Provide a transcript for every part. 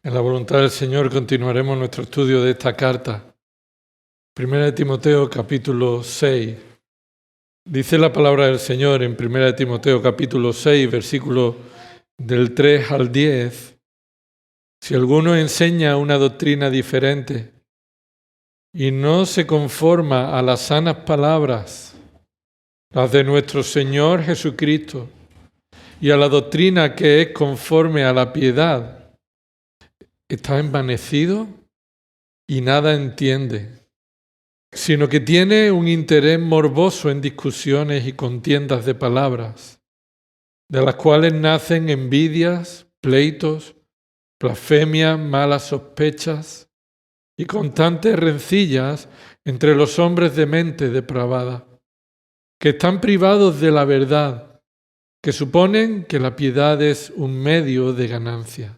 En la voluntad del Señor continuaremos nuestro estudio de esta carta. 1 Timoteo capítulo 6. Dice la palabra del Señor en 1 Timoteo capítulo 6, versículos del 3 al 10. Si alguno enseña una doctrina diferente y no se conforma a las sanas palabras, las de nuestro Señor Jesucristo, y a la doctrina que es conforme a la piedad, está envanecido y nada entiende, sino que tiene un interés morboso en discusiones y contiendas de palabras, de las cuales nacen envidias, pleitos, blasfemias, malas sospechas y constantes rencillas entre los hombres de mente depravada, que están privados de la verdad, que suponen que la piedad es un medio de ganancia.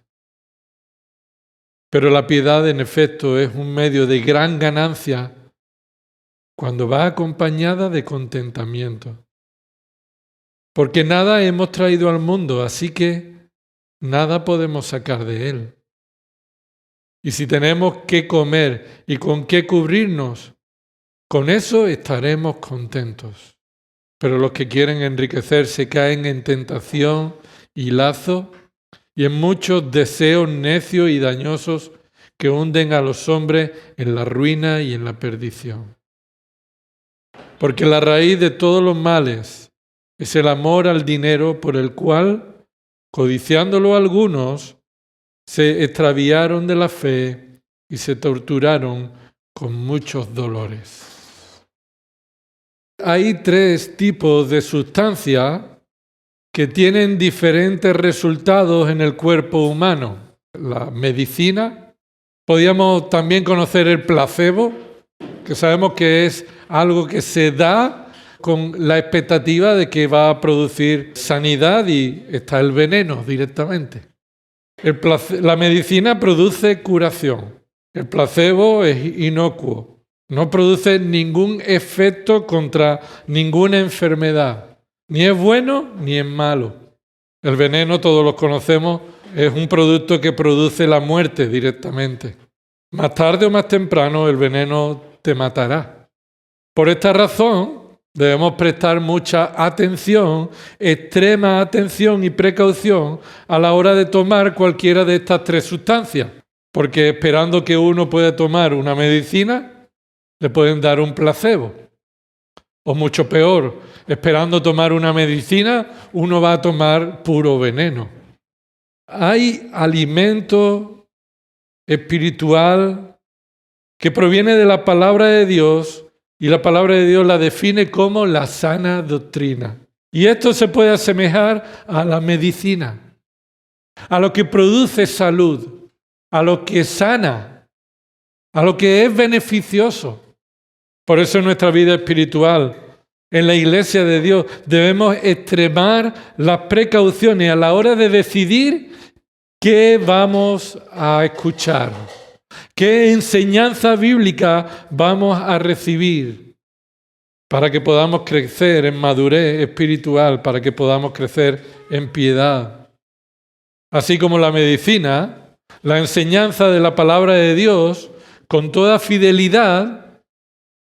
Pero la piedad, en efecto, es un medio de gran ganancia cuando va acompañada de contentamiento. Porque nada hemos traído al mundo, así que nada podemos sacar de él. Y si tenemos qué comer y con qué cubrirnos, con eso estaremos contentos. Pero los que quieren enriquecerse caen en tentación y lazo, y en muchos deseos necios y dañosos que hunden a los hombres en la ruina y en la perdición. Porque la raíz de todos los males es el amor al dinero, por el cual, codiciándolo algunos, se extraviaron de la fe y se torturaron con muchos dolores. Hay tres tipos de sustancias que tienen diferentes resultados en el cuerpo humano. La medicina, podríamos también conocer el placebo, que sabemos que es algo que se da con la expectativa de que va a producir sanidad, y está el veneno directamente. La medicina produce curación, el placebo es inocuo, no produce ningún efecto contra ninguna enfermedad. Ni es bueno ni es malo. El veneno, todos lo conocemos, es un producto que produce la muerte directamente. Más tarde o más temprano el veneno te matará. Por esta razón debemos prestar mucha atención, extrema atención y precaución a la hora de tomar cualquiera de estas tres sustancias. Porque esperando que uno pueda tomar una medicina, le pueden dar un placebo. O mucho peor, esperando tomar una medicina, uno va a tomar puro veneno. Hay alimento espiritual que proviene de la palabra de Dios, y la palabra de Dios la define como la sana doctrina. Y esto se puede asemejar a la medicina, a lo que produce salud, a lo que sana, a lo que es beneficioso. Por eso en nuestra vida espiritual, en la iglesia de Dios, debemos extremar las precauciones a la hora de decidir qué vamos a escuchar, qué enseñanza bíblica vamos a recibir, para que podamos crecer en madurez espiritual, para que podamos crecer en piedad. Así como la medicina, la enseñanza de la palabra de Dios, con toda fidelidad,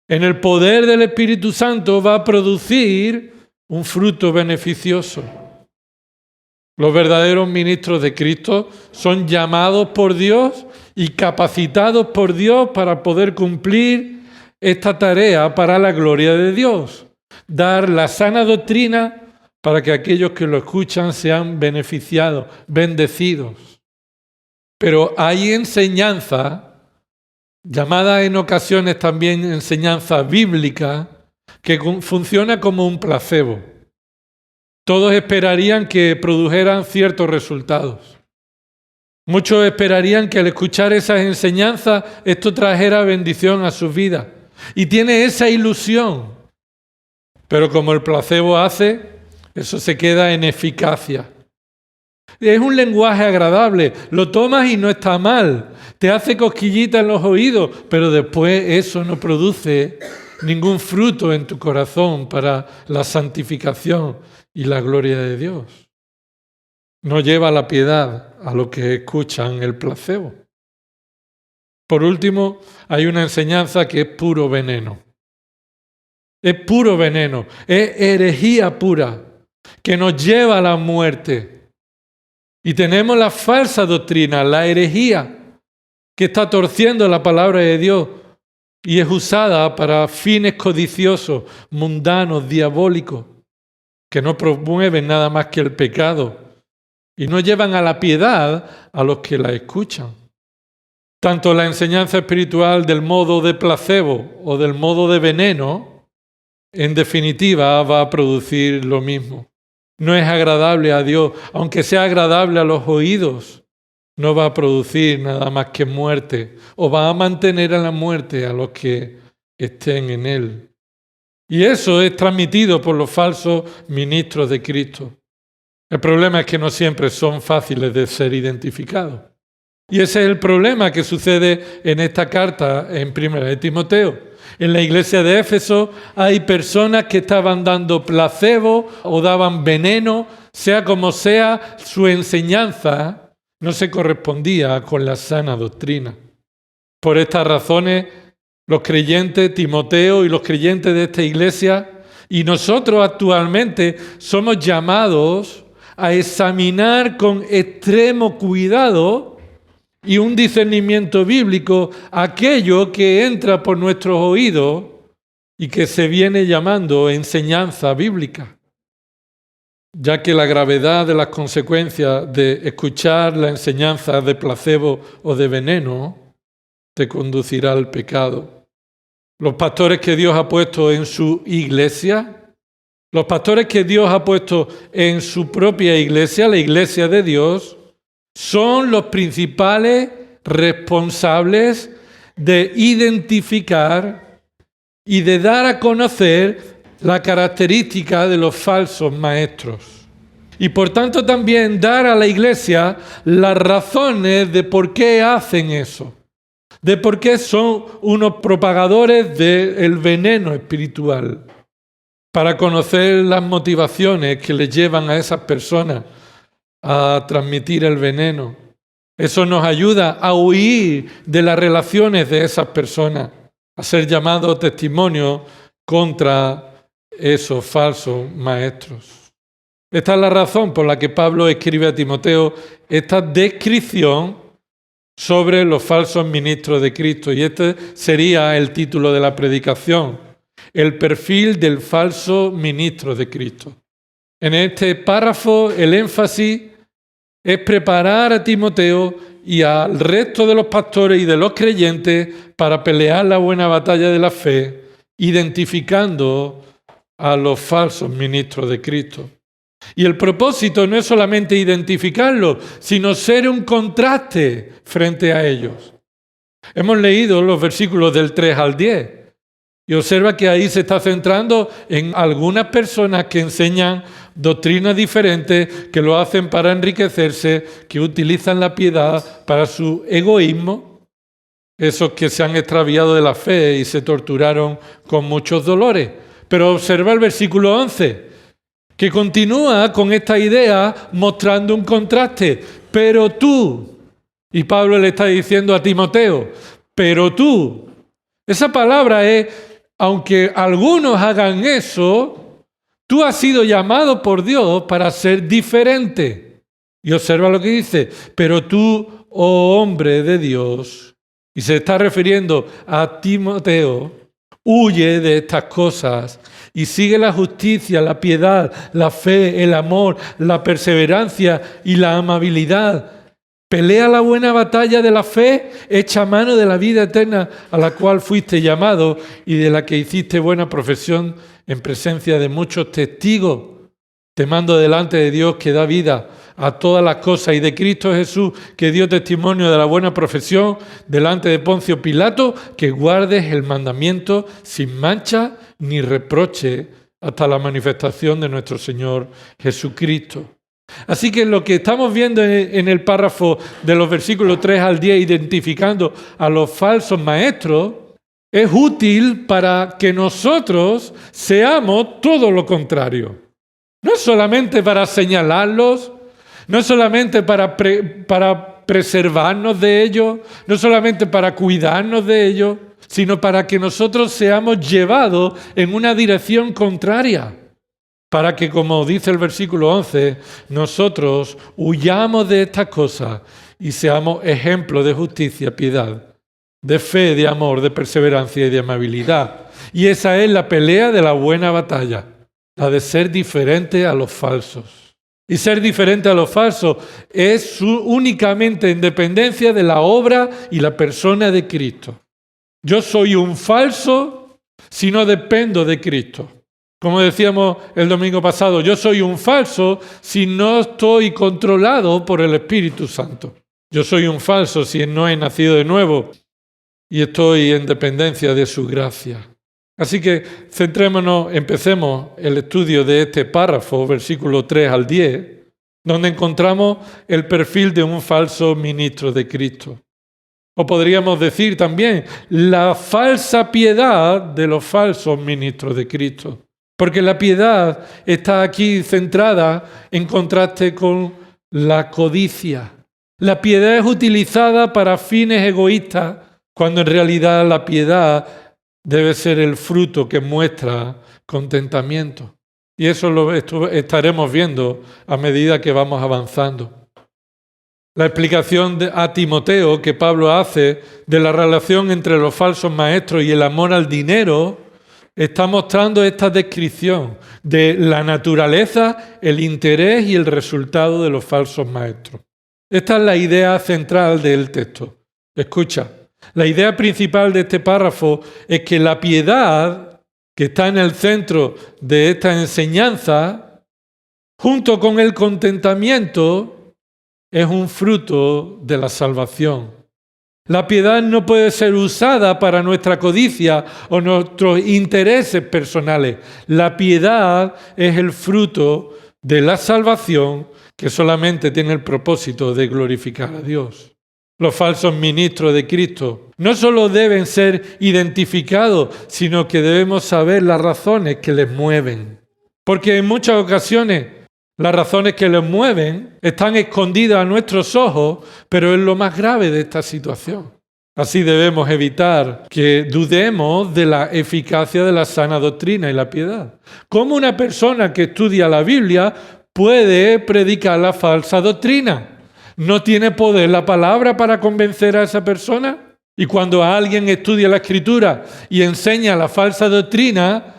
en el poder del Espíritu Santo, va a producir un fruto beneficioso. Los verdaderos ministros de Cristo son llamados por Dios y capacitados por Dios para poder cumplir esta tarea para la gloria de Dios. Dar la sana doctrina para que aquellos que lo escuchan sean beneficiados, bendecidos. Pero hay enseñanza, llamada en ocasiones también enseñanza bíblica, que funciona como un placebo. Todos esperarían que produjeran ciertos resultados. Muchos esperarían que al escuchar esas enseñanzas esto trajera bendición a sus vidas. Y tiene esa ilusión. Pero como el placebo hace, eso se queda en eficacia. Es un lenguaje agradable, lo tomas y no está mal, te hace cosquillita en los oídos, pero después eso no produce ningún fruto en tu corazón para la santificación y la gloria de Dios. No lleva la piedad a los que escuchan el placebo. Por último, hay una enseñanza que es puro veneno. Es puro veneno, es herejía pura, que nos lleva a la muerte. Y tenemos la falsa doctrina, la herejía, que está torciendo la palabra de Dios y es usada para fines codiciosos, mundanos, diabólicos, que no promueven nada más que el pecado y no llevan a la piedad a los que la escuchan. Tanto la enseñanza espiritual del modo de placebo o del modo de veneno, en definitiva, va a producir lo mismo. No es agradable a Dios, aunque sea agradable a los oídos, no va a producir nada más que muerte, o va a mantener en la muerte a los que estén en él. Y eso es transmitido por los falsos ministros de Cristo. El problema es que no siempre son fáciles de ser identificados. Y ese es el problema que sucede en esta carta en 1 de Timoteo. En la iglesia de Éfeso hay personas que estaban dando placebo o daban veneno, sea como sea, su enseñanza no se correspondía con la sana doctrina. Por estas razones, los creyentes, Timoteo y los creyentes de esta iglesia, y nosotros actualmente somos llamados a examinar con extremo cuidado y un discernimiento bíblico aquello que entra por nuestros oídos y que se viene llamando enseñanza bíblica, ya que la gravedad de las consecuencias de escuchar la enseñanza de placebo o de veneno te conducirá al pecado. Los pastores que Dios ha puesto en su iglesia, los pastores que Dios ha puesto en su propia iglesia, la iglesia de Dios, son los principales responsables de identificar y de dar a conocer la característica de los falsos maestros. Y por tanto también dar a la iglesia las razones de por qué hacen eso, de por qué son unos propagadores del veneno espiritual, para conocer las motivaciones que les llevan a esas personas a transmitir el veneno. Eso nos ayuda a huir de las relaciones de esas personas, a ser llamados testimonio contra esos falsos maestros. Esta es la razón por la que Pablo escribe a Timoteo esta descripción sobre los falsos ministros de Cristo. Y este sería el título de la predicación: el perfil del falso ministro de Cristo. En este párrafo el énfasis es preparar a Timoteo y al resto de los pastores y de los creyentes para pelear la buena batalla de la fe, identificando a los falsos ministros de Cristo. Y el propósito no es solamente identificarlos, sino ser un contraste frente a ellos. Hemos leído los versículos del 3 al 10 y observa que ahí se está centrando en algunas personas que enseñan doctrinas diferentes, que lo hacen para enriquecerse, que utilizan la piedad para su egoísmo, esos que se han extraviado de la fe y se torturaron con muchos dolores. Pero observa el versículo 11, que continúa con esta idea mostrando un contraste. Pero tú, y Pablo le está diciendo a Timoteo, pero tú, esa palabra es, aunque algunos hagan eso, tú has sido llamado por Dios para ser diferente. Y observa lo que dice, pero tú, oh hombre de Dios, y se está refiriendo a Timoteo, huye de estas cosas y sigue la justicia, la piedad, la fe, el amor, la perseverancia y la amabilidad. Pelea la buena batalla de la fe, echa mano de la vida eterna a la cual fuiste llamado y de la que hiciste buena profesión en presencia de muchos testigos. Te mando delante de Dios que da vida a todas las cosas y de Cristo Jesús que dio testimonio de la buena profesión delante de Poncio Pilato, que guardes el mandamiento sin mancha ni reproche hasta la manifestación de nuestro Señor Jesucristo. Así que lo que estamos viendo en el párrafo de los versículos 3 al 10, identificando a los falsos maestros, es útil para que nosotros seamos todo lo contrario. No es solamente para señalarlos, No solamente para preservarnos de ellos, no solamente para cuidarnos de ellos, sino para que nosotros seamos llevados en una dirección contraria. Para que, como dice el versículo 11, nosotros huyamos de estas cosas y seamos ejemplos de justicia, piedad, de fe, de amor, de perseverancia y de amabilidad. Y esa es la pelea de la buena batalla, la de ser diferente a los falsos. Y ser diferente a los falsos es únicamente en dependencia de la obra y la persona de Cristo. Yo soy un falso si no dependo de Cristo. Como decíamos el domingo pasado, yo soy un falso si no estoy controlado por el Espíritu Santo. Yo soy un falso si no he nacido de nuevo y estoy en dependencia de su gracia. Así que empecemos el estudio de este párrafo, versículo 3 al 10, donde encontramos el perfil de un falso ministro de Cristo. O podríamos decir también la falsa piedad de los falsos ministros de Cristo. Porque la piedad está aquí centrada en contraste con la codicia. La piedad es utilizada para fines egoístas, cuando en realidad la piedad debe ser el fruto que muestra contentamiento. Y eso lo estaremos viendo a medida que vamos avanzando. La explicación a Timoteo que Pablo hace de la relación entre los falsos maestros y el amor al dinero está mostrando esta descripción de la naturaleza, el interés y el resultado de los falsos maestros. Esta es la idea central del texto. Escucha, la idea principal de este párrafo es que la piedad que está en el centro de esta enseñanza, junto con el contentamiento, es un fruto de la salvación. La piedad no puede ser usada para nuestra codicia o nuestros intereses personales. La piedad es el fruto de la salvación que solamente tiene el propósito de glorificar a Dios. Los falsos ministros de Cristo no solo deben ser identificados, sino que debemos saber las razones que les mueven. Porque en muchas ocasiones las razones que les mueven están escondidas a nuestros ojos, pero es lo más grave de esta situación. Así debemos evitar que dudemos de la eficacia de la sana doctrina y la piedad. ¿Cómo una persona que estudia la Biblia puede predicar la falsa doctrina? ¿No tiene poder la palabra para convencer a esa persona? Y cuando alguien estudia la Escritura y enseña la falsa doctrina,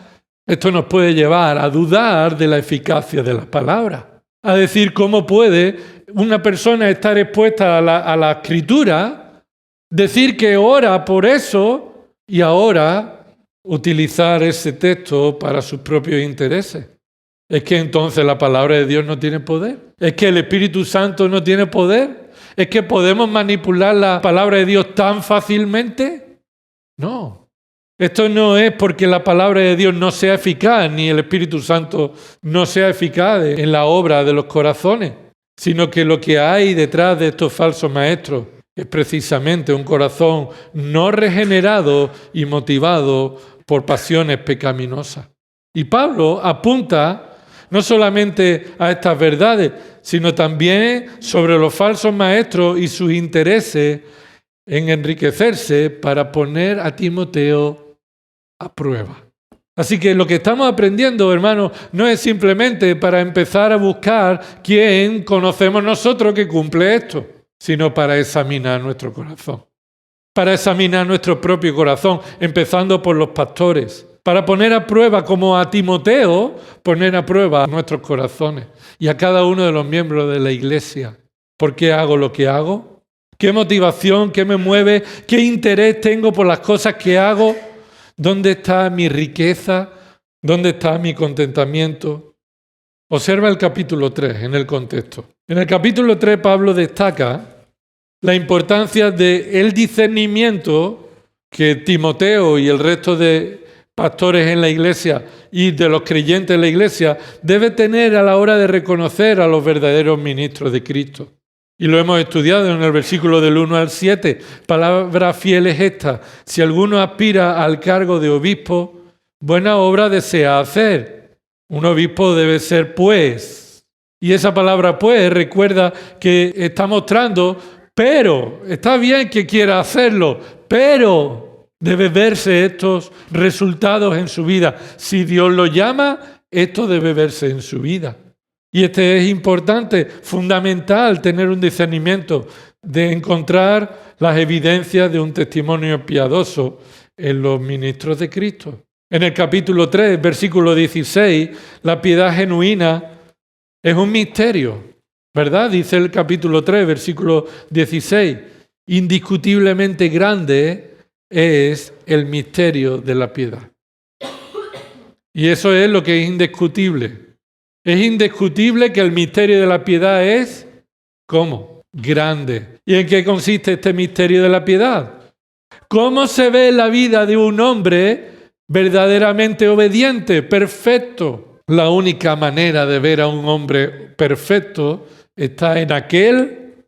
esto nos puede llevar a dudar de la eficacia de la palabra. A decir, ¿cómo puede una persona estar expuesta a la Escritura, decir que ora por eso y ahora utilizar ese texto para sus propios intereses? ¿Es que entonces la palabra de Dios no tiene poder? ¿Es que el Espíritu Santo no tiene poder? ¿Es que podemos manipular la palabra de Dios tan fácilmente? No. Esto no es porque la palabra de Dios no sea eficaz, ni el Espíritu Santo no sea eficaz en la obra de los corazones, sino que lo que hay detrás de estos falsos maestros es precisamente un corazón no regenerado y motivado por pasiones pecaminosas. Y Pablo apunta no solamente a estas verdades, sino también sobre los falsos maestros y sus intereses en enriquecerse para poner a Timoteo a prueba. Así que lo que estamos aprendiendo, hermanos, no es simplemente para empezar a buscar quién conocemos nosotros que cumple esto, sino para examinar nuestro corazón, para examinar nuestro propio corazón, empezando por los pastores, para poner a prueba, como a Timoteo, poner a prueba nuestros corazones y a cada uno de los miembros de la iglesia. ¿Por qué hago lo que hago? ¿Qué motivación, qué me mueve? ¿Qué interés tengo por las cosas que hago? ¿Dónde está mi riqueza? ¿Dónde está mi contentamiento? Observa el capítulo 3 en el contexto. En el capítulo 3 Pablo destaca la importancia del discernimiento que Timoteo y el resto de pastores en la iglesia y de los creyentes en la iglesia debe tener a la hora de reconocer a los verdaderos ministros de Cristo. Y lo hemos estudiado en el versículo del 1 al 7. Palabra fiel es esta: si alguno aspira al cargo de obispo, buena obra desea hacer. Un obispo debe ser, pues, Y esa palabra pues recuerda que está mostrando, pero, está bien que quiera hacerlo, pero debe verse estos resultados en su vida. Si Dios lo llama, esto debe verse en su vida. Y este es importante, fundamental, tener un discernimiento de encontrar las evidencias de un testimonio piadoso en los ministros de Cristo. En el capítulo 3, versículo 16, la piedad genuina es un misterio, ¿verdad? Dice el capítulo 3, versículo 16, indiscutiblemente grande es el misterio de la piedad. Y eso es lo que es indiscutible. Es indiscutible que el misterio de la piedad es, ¿cómo? Grande. ¿Y en qué consiste este misterio de la piedad? ¿Cómo se ve la vida de un hombre verdaderamente obediente, perfecto? La única manera de ver a un hombre perfecto está en aquel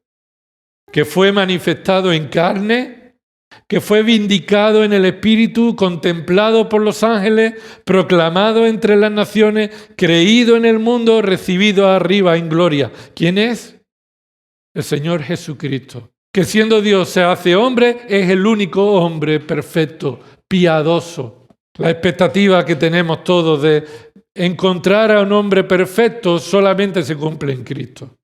que fue manifestado en carne, que fue vindicado en el Espíritu, contemplado por los ángeles, proclamado entre las naciones, creído en el mundo, recibido arriba en gloria. ¿Quién es? El Señor Jesucristo, que siendo Dios se hace hombre, es el único hombre perfecto, piadoso. La expectativa que tenemos todos de encontrar a un hombre perfecto solamente se cumple en Cristo.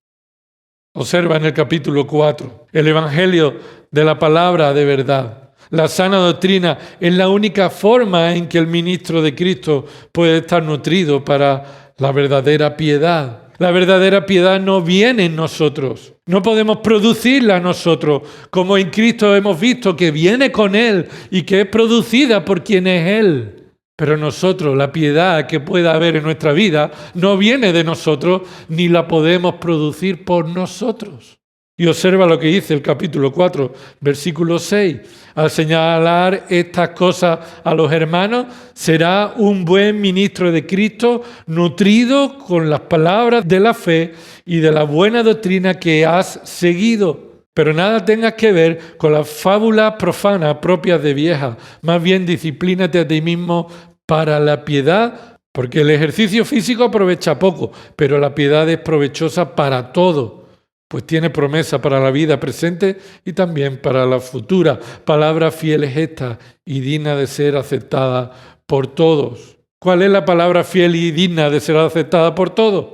Observa en el capítulo 4, el Evangelio de la palabra de verdad. La sana doctrina es la única forma en que el ministro de Cristo puede estar nutrido para la verdadera piedad. La verdadera piedad no viene en nosotros. No podemos producirla nosotros, como en Cristo hemos visto que viene con Él y que es producida por quien es Él. Pero nosotros, la piedad que pueda haber en nuestra vida, no viene de nosotros, ni la podemos producir por nosotros. Y observa lo que dice el capítulo 4, versículo 6. Al señalar estas cosas a los hermanos, será un buen ministro de Cristo, nutrido con las palabras de la fe y de la buena doctrina que has seguido. Pero nada tengas que ver con las fábulas profanas propias de viejas. Más bien disciplínate a ti mismo para la piedad, porque el ejercicio físico aprovecha poco, pero la piedad es provechosa para todo, pues tiene promesa para la vida presente y también para la futura. Palabra fiel es esta y digna de ser aceptada por todos. ¿Cuál es la palabra fiel y digna de ser aceptada por todos?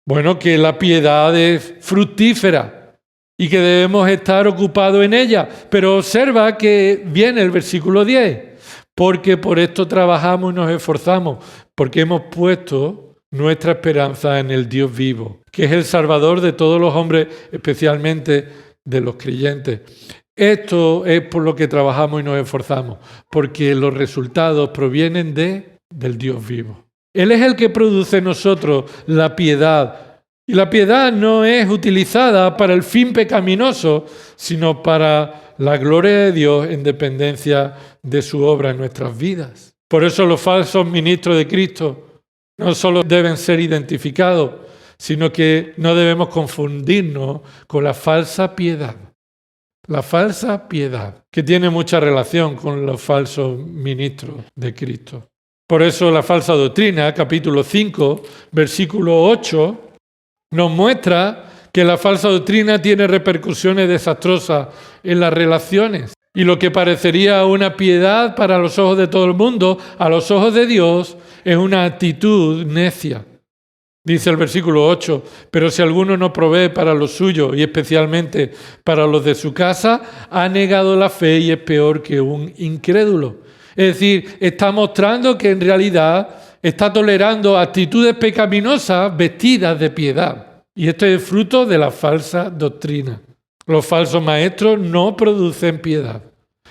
Bueno, que la piedad es fructífera y que debemos estar ocupados en ella. Pero observa que viene el versículo 10. Porque por esto trabajamos y nos esforzamos, porque hemos puesto nuestra esperanza en el Dios vivo, que es el Salvador de todos los hombres, especialmente de los creyentes. Esto es por lo que trabajamos y nos esforzamos, porque los resultados provienen del Dios vivo. Él es el que produce en nosotros la piedad. Y la piedad no es utilizada para el fin pecaminoso, sino para la gloria de Dios en dependencia de su obra en nuestras vidas. Por eso los falsos ministros de Cristo no solo deben ser identificados, sino que no debemos confundirnos con la falsa piedad. La falsa piedad, que tiene mucha relación con los falsos ministros de Cristo. Por eso la falsa doctrina, capítulo 5, versículo 8, nos muestra que la falsa doctrina tiene repercusiones desastrosas en las relaciones. Y lo que parecería una piedad para los ojos de todo el mundo, a los ojos de Dios, es una actitud necia. Dice el versículo 8, pero si alguno no provee para los suyos y especialmente para los de su casa, ha negado la fe y es peor que un incrédulo. Es decir, está mostrando que en realidad está tolerando actitudes pecaminosas vestidas de piedad. Y esto es fruto de la falsa doctrina. Los falsos maestros no producen piedad.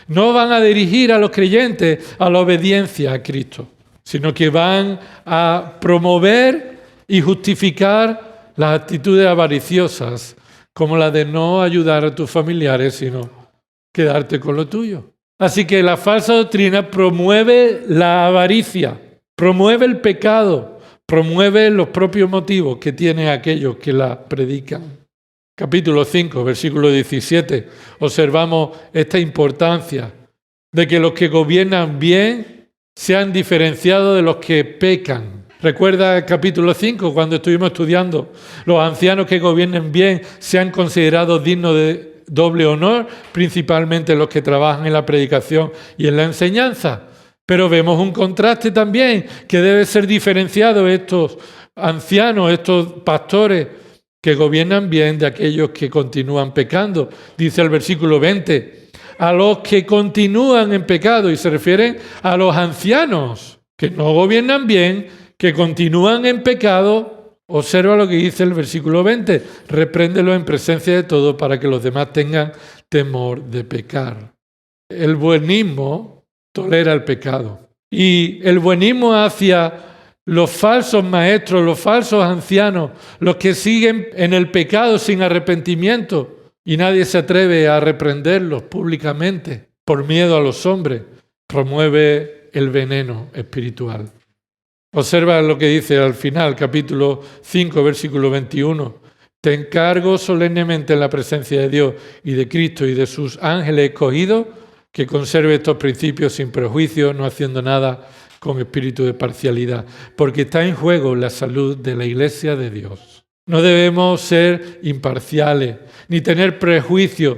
No van a dirigir a los creyentes a la obediencia a Cristo, sino que van a promover y justificar las actitudes avariciosas, como la de no ayudar a tus familiares, sino quedarte con lo tuyo. Así que la falsa doctrina promueve la avaricia, promueve el pecado, promueve los propios motivos que tienen aquellos que la predican. Capítulo 5, versículo 17, observamos esta importancia de que los que gobiernan bien sean diferenciados de los que pecan. Recuerda el capítulo 5, cuando estuvimos estudiando, los ancianos que gobiernen bien sean considerados dignos de doble honor, principalmente los que trabajan en la predicación y en la enseñanza. Pero vemos un contraste también, que debe ser diferenciado estos ancianos, estos pastores que gobiernan bien de aquellos que continúan pecando. Dice el versículo 20, a los que continúan en pecado, y se refiere a los ancianos que no gobiernan bien, que continúan en pecado. Observa lo que dice el versículo 20, repréndelo en presencia de todos para que los demás tengan temor de pecar. El buenismo tolera el pecado. Y el buenismo hacia los falsos maestros, los falsos ancianos, los que siguen en el pecado sin arrepentimiento y nadie se atreve a reprenderlos públicamente por miedo a los hombres, promueve el veneno espiritual. Observa lo que dice al final, capítulo 5, versículo 21. Te encargo solemnemente en la presencia de Dios y de Cristo y de sus ángeles escogidos que conserve estos principios sin prejuicio, no haciendo nada con espíritu de parcialidad, porque está en juego la salud de la Iglesia de Dios. No debemos ser imparciales, ni tener prejuicios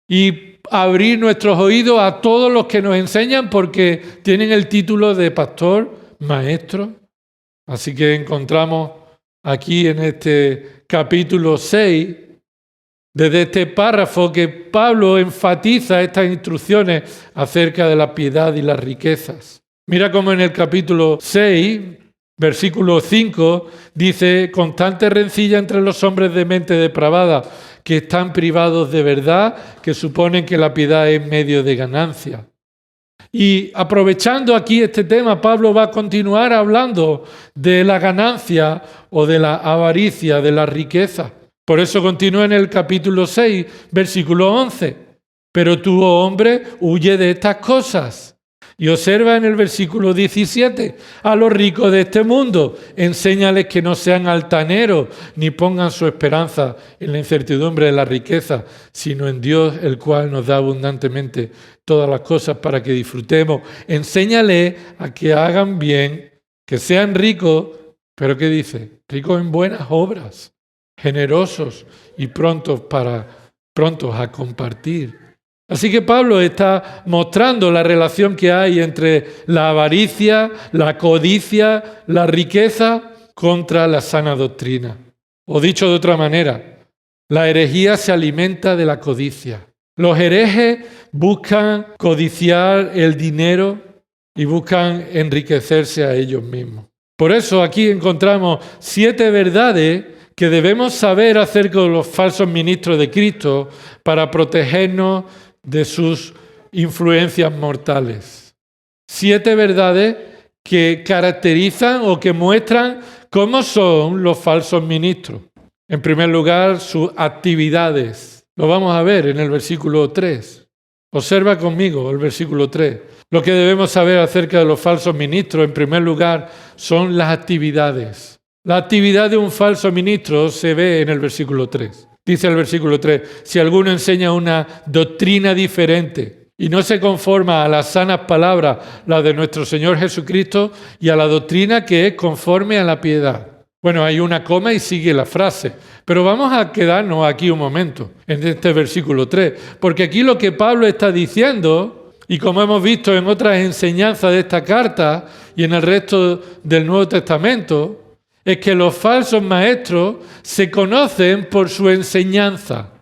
y abrir nuestros oídos a todos los que nos enseñan porque tienen el título de pastor, maestro. Así que encontramos aquí en este capítulo 6, desde este párrafo, que Pablo enfatiza estas instrucciones acerca de la piedad y las riquezas. Mira cómo en el capítulo 6, versículo 5, dice, constante rencilla entre los hombres de mente depravada, que están privados de verdad, que suponen que la piedad es medio de ganancia. Y aprovechando aquí este tema, Pablo va a continuar hablando de la ganancia o de la avaricia, de la riqueza. Por eso continúa en el capítulo 6, versículo 11. Pero tú, oh hombre, huye de estas cosas. Y observa en el versículo 17, a los ricos de este mundo, enséñales que no sean altaneros, ni pongan su esperanza en la incertidumbre de la riqueza, sino en Dios, el cual nos da abundantemente todas las cosas para que disfrutemos. Enséñales a que hagan bien, que sean ricos, pero ¿qué dice? Ricos en buenas obras, generosos y prontos a compartir. Así que Pablo está mostrando la relación que hay entre la avaricia, la codicia, la riqueza contra la sana doctrina. O dicho de otra manera, la herejía se alimenta de la codicia. Los herejes buscan codiciar el dinero y buscan enriquecerse a ellos mismos. Por eso aquí encontramos 7 verdades que debemos saber acerca de los falsos ministros de Cristo para protegernos de sus influencias mortales. 7 verdades que caracterizan o que muestran cómo son los falsos ministros. En primer lugar, sus actividades. Lo vamos a ver en el versículo 3. Observa conmigo el versículo 3. Lo que debemos saber acerca de los falsos ministros, en primer lugar, son las actividades. La actividad de un falso ministro se ve en el versículo 3. Dice el versículo 3, si alguno enseña una doctrina diferente y no se conforma a las sanas palabras, la de nuestro Señor Jesucristo, y a la doctrina que es conforme a la piedad. Bueno, hay una coma y sigue la frase, pero vamos a quedarnos aquí un momento en este versículo 3, porque aquí lo que Pablo está diciendo, y como hemos visto en otras enseñanzas de esta carta y en el resto del Nuevo Testamento, es que los falsos maestros se conocen por su enseñanza,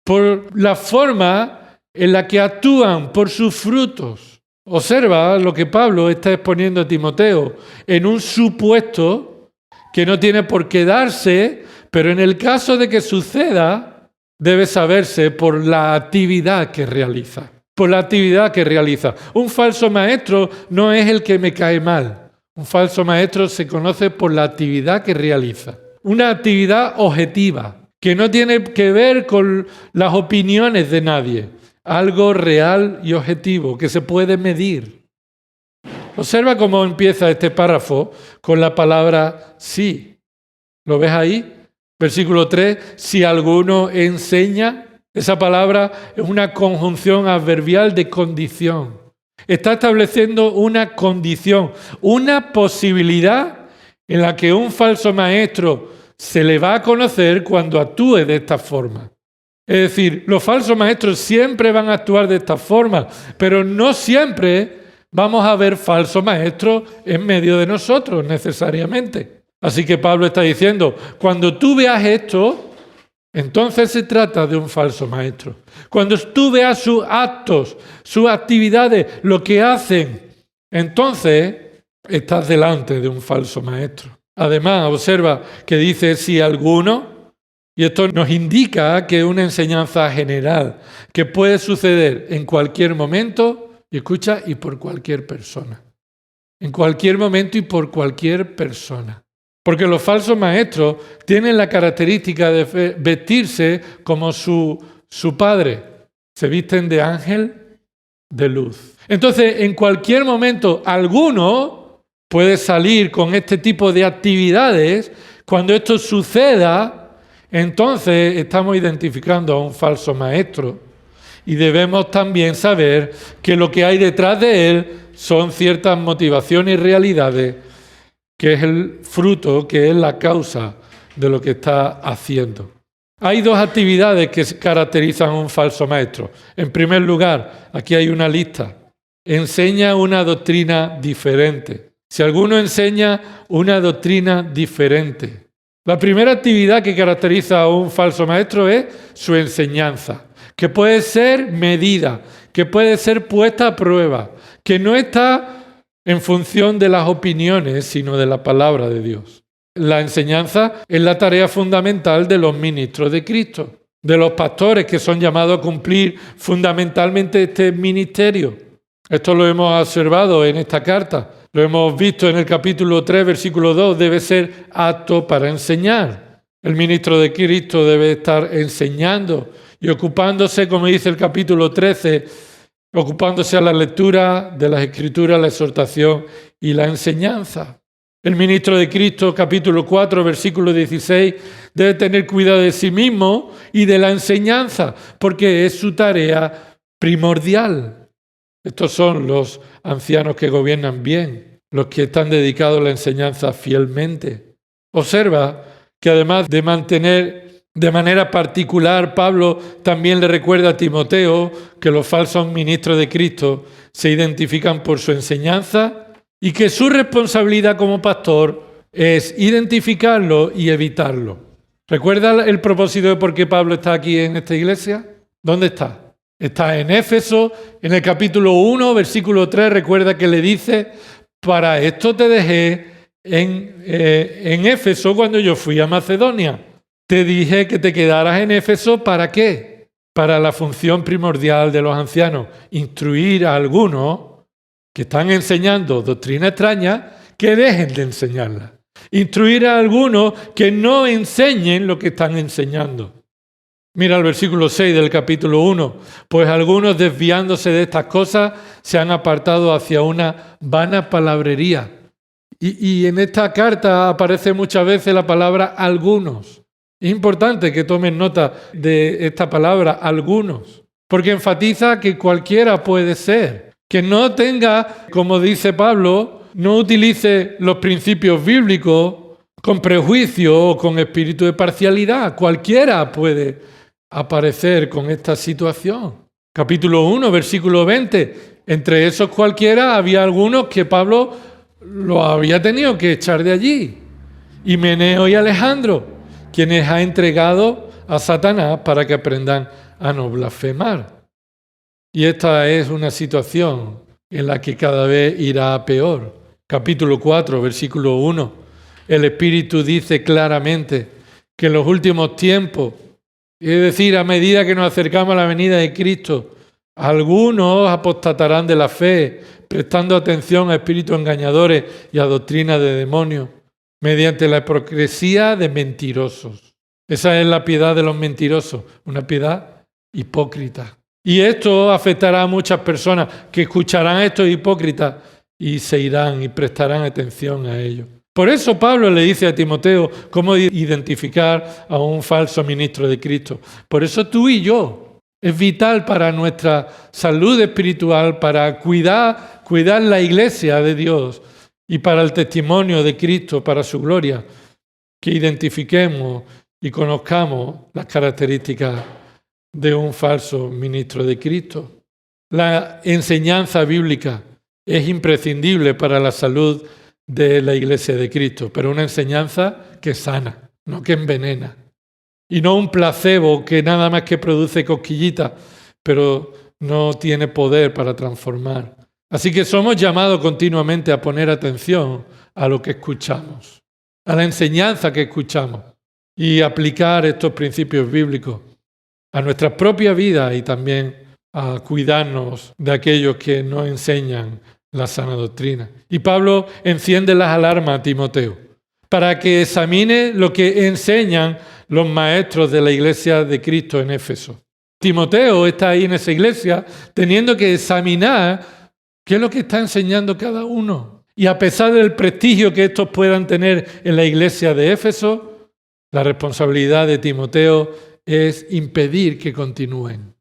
por la forma en la que actúan, por sus frutos. Observa lo que Pablo está exponiendo a Timoteo en un supuesto que no tiene por qué darse, pero en el caso de que suceda, debe saberse por la actividad que realiza. Por la actividad que realiza. Un falso maestro no es el que me cae mal. Un falso maestro se conoce por la actividad que realiza. Una actividad objetiva, que no tiene que ver con las opiniones de nadie. Algo real y objetivo, que se puede medir. Observa cómo empieza este párrafo con la palabra sí. ¿Lo ves ahí? Versículo 3, si alguno enseña. Esa palabra es una conjunción adverbial de condición. Está estableciendo una condición, una posibilidad en la que un falso maestro se le va a conocer cuando actúe de esta forma. Es decir, los falsos maestros siempre van a actuar de esta forma, pero no siempre vamos a ver falsos maestros en medio de nosotros necesariamente. Así que Pablo está diciendo, cuando tú veas esto, entonces se trata de un falso maestro. Cuando tú veas sus actos, sus actividades, lo que hacen, entonces estás delante de un falso maestro. Además, observa que dice si alguno, y esto nos indica que es una enseñanza general, que puede suceder en cualquier momento, y escucha, y por cualquier persona. En cualquier momento y por cualquier persona. Porque los falsos maestros tienen la característica de vestirse como su padre. Se visten de ángel de luz. Entonces, en cualquier momento, alguno puede salir con este tipo de actividades. Cuando esto suceda, entonces estamos identificando a un falso maestro y debemos también saber que lo que hay detrás de él son ciertas motivaciones y realidades, que es el fruto, que es la causa de lo que está haciendo. Hay dos actividades que caracterizan a un falso maestro. En primer lugar, aquí hay una lista. Enseña una doctrina diferente. Si alguno enseña una doctrina diferente. La primera actividad que caracteriza a un falso maestro es su enseñanza, que puede ser medida, que puede ser puesta a prueba, que no está en función de las opiniones, sino de la palabra de Dios. La enseñanza es la tarea fundamental de los ministros de Cristo, de los pastores que son llamados a cumplir fundamentalmente este ministerio. Esto lo hemos observado en esta carta. Lo hemos visto en el capítulo 3, versículo 2, debe ser apto para enseñar. El ministro de Cristo debe estar enseñando y ocupándose, como dice el capítulo 13, ocupándose a la lectura de las Escrituras, la exhortación y la enseñanza. El ministro de Cristo, capítulo 4, versículo 16, debe tener cuidado de sí mismo y de la enseñanza, porque es su tarea primordial. Estos son los ancianos que gobiernan bien, los que están dedicados a la enseñanza fielmente. Observa que además de mantener de manera particular, Pablo también le recuerda a Timoteo que los falsos ministros de Cristo se identifican por su enseñanza y que su responsabilidad como pastor es identificarlo y evitarlo. ¿Recuerda el propósito de por qué Pablo está aquí en esta iglesia? ¿Dónde está? Está en Éfeso, en el capítulo 1, versículo 3, recuerda que le dice, para esto te dejé en Éfeso cuando yo fui a Macedonia. Te dije que te quedaras en Éfeso, ¿para qué? Para la función primordial de los ancianos, instruir a algunos que están enseñando doctrina extraña, que dejen de enseñarla. Instruir a algunos que no enseñen lo que están enseñando. Mira el versículo 6 del capítulo 1. Pues algunos desviándose de estas cosas se han apartado hacia una vana palabrería. Y en esta carta aparece muchas veces la palabra algunos. Es importante que tomen nota de esta palabra, algunos, porque enfatiza que cualquiera puede ser. Que no tenga, como dice Pablo, no utilice los principios bíblicos con prejuicio o con espíritu de parcialidad. Cualquiera puede aparecer con esta situación. Capítulo 1, versículo 20. Entre esos cualquiera había algunos que Pablo lo había tenido que echar de allí. Himeneo y Alejandro, quienes ha entregado a Satanás para que aprendan a no blasfemar. Y esta es una situación en la que cada vez irá a peor. Capítulo 4, versículo 1. El Espíritu dice claramente que en los últimos tiempos, es decir, a medida que nos acercamos a la venida de Cristo, algunos apostatarán de la fe, prestando atención a espíritus engañadores y a doctrinas de demonios, mediante la hipocresía de mentirosos. Esa es la piedad de los mentirosos, una piedad hipócrita. Y esto afectará a muchas personas que escucharán a estos hipócritas y se irán y prestarán atención a ellos. Por eso Pablo le dice a Timoteo cómo identificar a un falso ministro de Cristo. Por eso tú y yo. Es vital para nuestra salud espiritual, para cuidar la iglesia de Dios, y para el testimonio de Cristo, para su gloria, que identifiquemos y conozcamos las características de un falso ministro de Cristo. La enseñanza bíblica es imprescindible para la salud de la Iglesia de Cristo, pero una enseñanza que sana, no que envenena. Y no un placebo que nada más que produce cosquillitas, pero no tiene poder para transformar. Así que somos llamados continuamente a poner atención a lo que escuchamos, a la enseñanza que escuchamos y aplicar estos principios bíblicos a nuestra propia vida y también a cuidarnos de aquellos que no enseñan la sana doctrina. Y Pablo enciende las alarmas a Timoteo para que examine lo que enseñan los maestros de la iglesia de Cristo en Éfeso. Timoteo está ahí en esa iglesia teniendo que examinar qué es lo que está enseñando cada uno. Y a pesar del prestigio que estos puedan tener en la iglesia de Éfeso, la responsabilidad de Timoteo es impedir que continúen.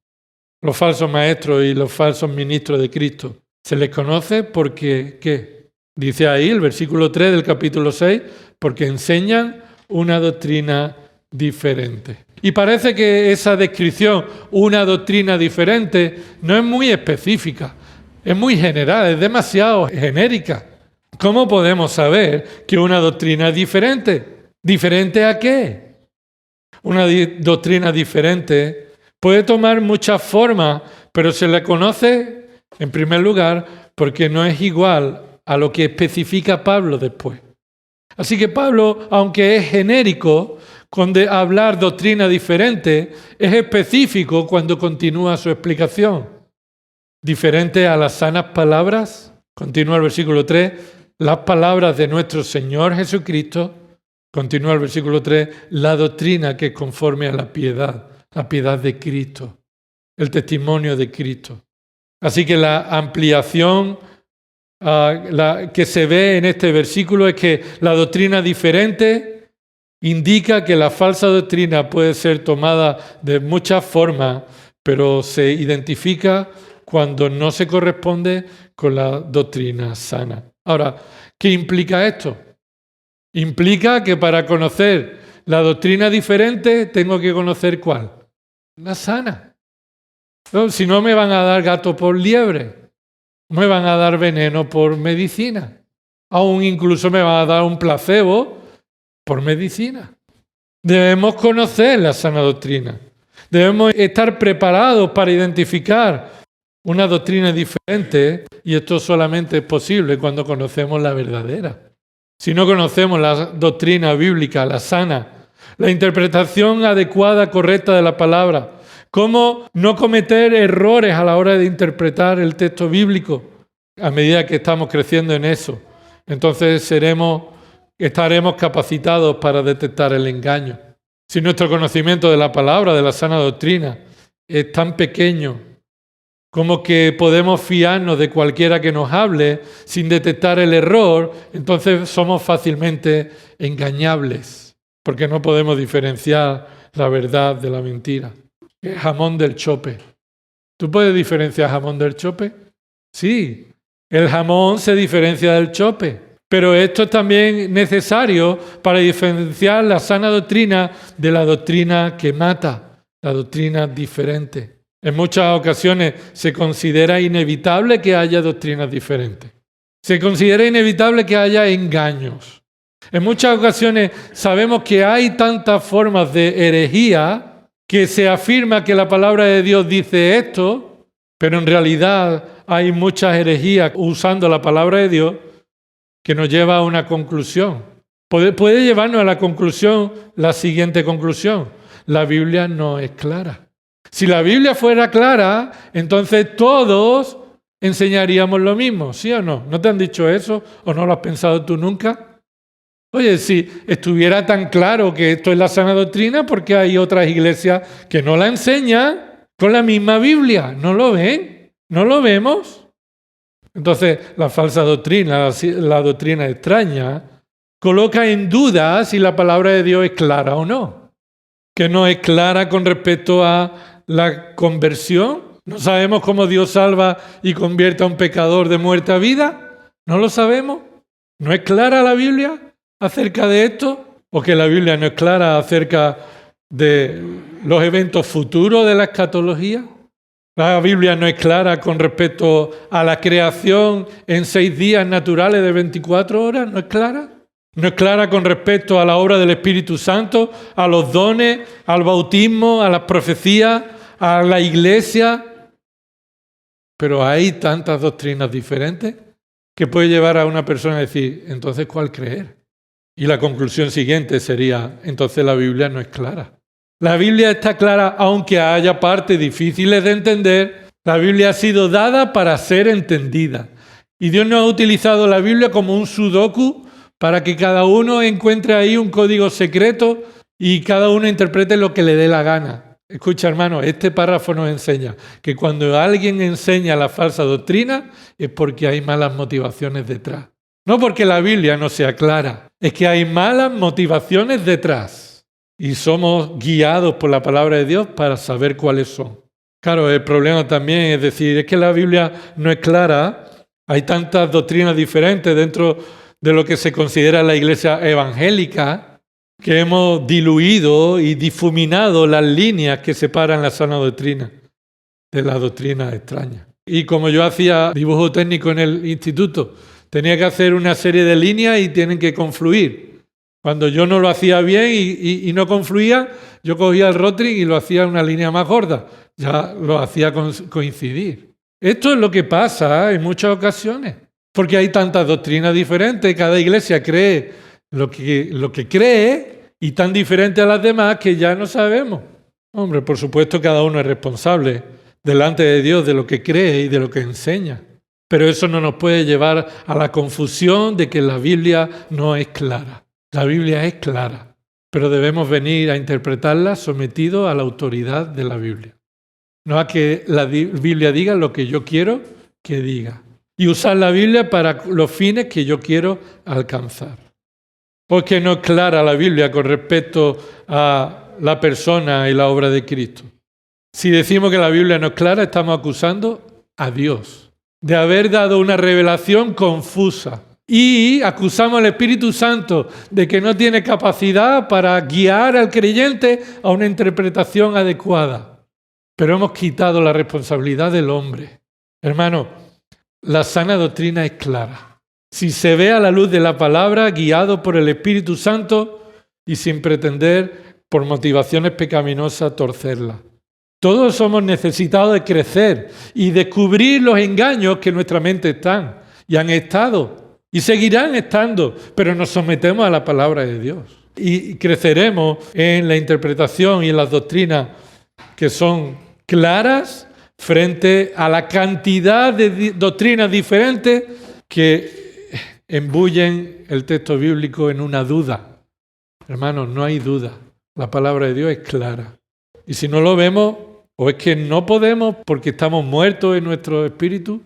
Los falsos maestros y los falsos ministros de Cristo se les conoce porque, ¿qué? Dice ahí el versículo 3 del capítulo 6, porque enseñan una doctrina diferente. Y parece que esa descripción, una doctrina diferente, no es muy específica, es muy general, es demasiado genérica. ¿Cómo podemos saber que una doctrina es diferente? ¿Diferente a qué? Una doctrina diferente puede tomar muchas formas, pero se le conoce, en primer lugar, porque no es igual a lo que especifica Pablo después. Así que Pablo, aunque es genérico, con hablar doctrina diferente, es específico cuando continúa su explicación. Diferente a las sanas palabras, continúa el versículo 3, las palabras de nuestro Señor Jesucristo, continúa el versículo 3, la doctrina que es conforme a la piedad de Cristo, el testimonio de Cristo. Así que la ampliación que se ve en este versículo es que la doctrina diferente indica que la falsa doctrina puede ser tomada de muchas formas, pero se identifica cuando no se corresponde con la doctrina sana. Ahora, ¿qué implica esto? Implica que para conocer la doctrina diferente tengo que conocer ¿cuál? La sana. No, si no me van a dar gato por liebre, me van a dar veneno por medicina, aún incluso me van a dar un placebo por medicina. Debemos conocer la sana doctrina. Debemos estar preparados para identificar una doctrina diferente y esto solamente es posible cuando conocemos la verdadera. Si no conocemos la doctrina bíblica, la sana, la interpretación adecuada, correcta de la palabra, cómo no cometer errores a la hora de interpretar el texto bíblico a medida que estamos creciendo en eso, entonces estaremos capacitados para detectar el engaño. Si nuestro conocimiento de la palabra, de la sana doctrina, es tan pequeño como que podemos fiarnos de cualquiera que nos hable sin detectar el error, entonces somos fácilmente engañables, porque no podemos diferenciar la verdad de la mentira. El jamón del chope. ¿Tú puedes diferenciar jamón del chope? Sí, el jamón se diferencia del chope, pero esto es también necesario para diferenciar la sana doctrina de la doctrina que mata, la doctrina diferente. En muchas ocasiones se considera inevitable que haya doctrinas diferentes. Se considera inevitable que haya engaños. En muchas ocasiones sabemos que hay tantas formas de herejía que se afirma que la palabra de Dios dice esto, pero en realidad hay muchas herejías usando la palabra de Dios que nos lleva a una conclusión. Puede llevarnos a la conclusión, la siguiente conclusión. La Biblia no es clara. Si la Biblia fuera clara, entonces todos enseñaríamos lo mismo, ¿sí o no? ¿No te han dicho eso o no lo has pensado tú nunca? Oye, si estuviera tan claro que esto es la sana doctrina, ¿por qué hay otras iglesias que no la enseñan con la misma Biblia? ¿No lo ven? ¿No lo vemos? Entonces, la falsa doctrina, la doctrina extraña, coloca en duda si la palabra de Dios es clara o no. Que no es clara con respecto a la conversión. ¿No sabemos cómo Dios salva y convierte a un pecador de muerte a vida? ¿No lo sabemos? ¿No es clara la Biblia acerca de esto? ¿O que la Biblia no es clara acerca de los eventos futuros de la escatología? ¿La Biblia no es clara con respecto a la creación en 6 días naturales de 24 horas? ¿No es clara? ¿No es clara con respecto a la obra del Espíritu Santo, a los dones, al bautismo, a las profecías, a la iglesia? Pero hay tantas doctrinas diferentes que puede llevar a una persona a decir, entonces, ¿cuál creer? Y la conclusión siguiente sería, entonces la Biblia no es clara. La Biblia está clara, aunque haya partes difíciles de entender. La Biblia ha sido dada para ser entendida. Y Dios no ha utilizado la Biblia como un sudoku para que cada uno encuentre ahí un código secreto y cada uno interprete lo que le dé la gana. Escucha, hermano, este párrafo nos enseña que cuando alguien enseña la falsa doctrina es porque hay malas motivaciones detrás. No porque la Biblia no sea clara, es que hay malas motivaciones detrás. Y somos guiados por la palabra de Dios para saber cuáles son. Claro, el problema también es decir, es que la Biblia no es clara. Hay tantas doctrinas diferentes dentro de lo que se considera la iglesia evangélica que hemos diluido y difuminado las líneas que separan la sana doctrina de las doctrinas extrañas. Y como yo hacía dibujo técnico en el instituto, tenía que hacer una serie de líneas y tienen que confluir. Cuando yo no lo hacía bien y no confluía, yo cogía el Rotring y lo hacía en una línea más gorda. Ya lo hacía coincidir. Esto es lo que pasa en muchas ocasiones. Porque hay tantas doctrinas diferentes. Cada iglesia cree lo que cree y tan diferente a las demás que ya no sabemos. Hombre, por supuesto cada uno es responsable delante de Dios de lo que cree y de lo que enseña. Pero eso no nos puede llevar a la confusión de que la Biblia no es clara. La Biblia es clara, pero debemos venir a interpretarla sometidos a la autoridad de la Biblia. No a que la Biblia diga lo que yo quiero que diga. Y usar la Biblia para los fines que yo quiero alcanzar. Porque no es clara la Biblia con respecto a la persona y la obra de Cristo. Si decimos que la Biblia no es clara, estamos acusando a Dios de haber dado una revelación confusa. Y acusamos al Espíritu Santo de que no tiene capacidad para guiar al creyente a una interpretación adecuada. Pero hemos quitado la responsabilidad del hombre. Hermano, la sana doctrina es clara. Si se ve a la luz de la palabra, guiado por el Espíritu Santo y sin pretender, por motivaciones pecaminosas, torcerla. Todos somos necesitados de crecer y descubrir los engaños que en nuestra mente están y han estado. Y seguirán estando, pero nos sometemos a la palabra de Dios. Y creceremos en la interpretación y en las doctrinas que son claras frente a la cantidad de doctrinas diferentes que embullen el texto bíblico en una duda. Hermanos, no hay duda. La palabra de Dios es clara. Y si no lo vemos, o es que no podemos porque estamos muertos en nuestro espíritu,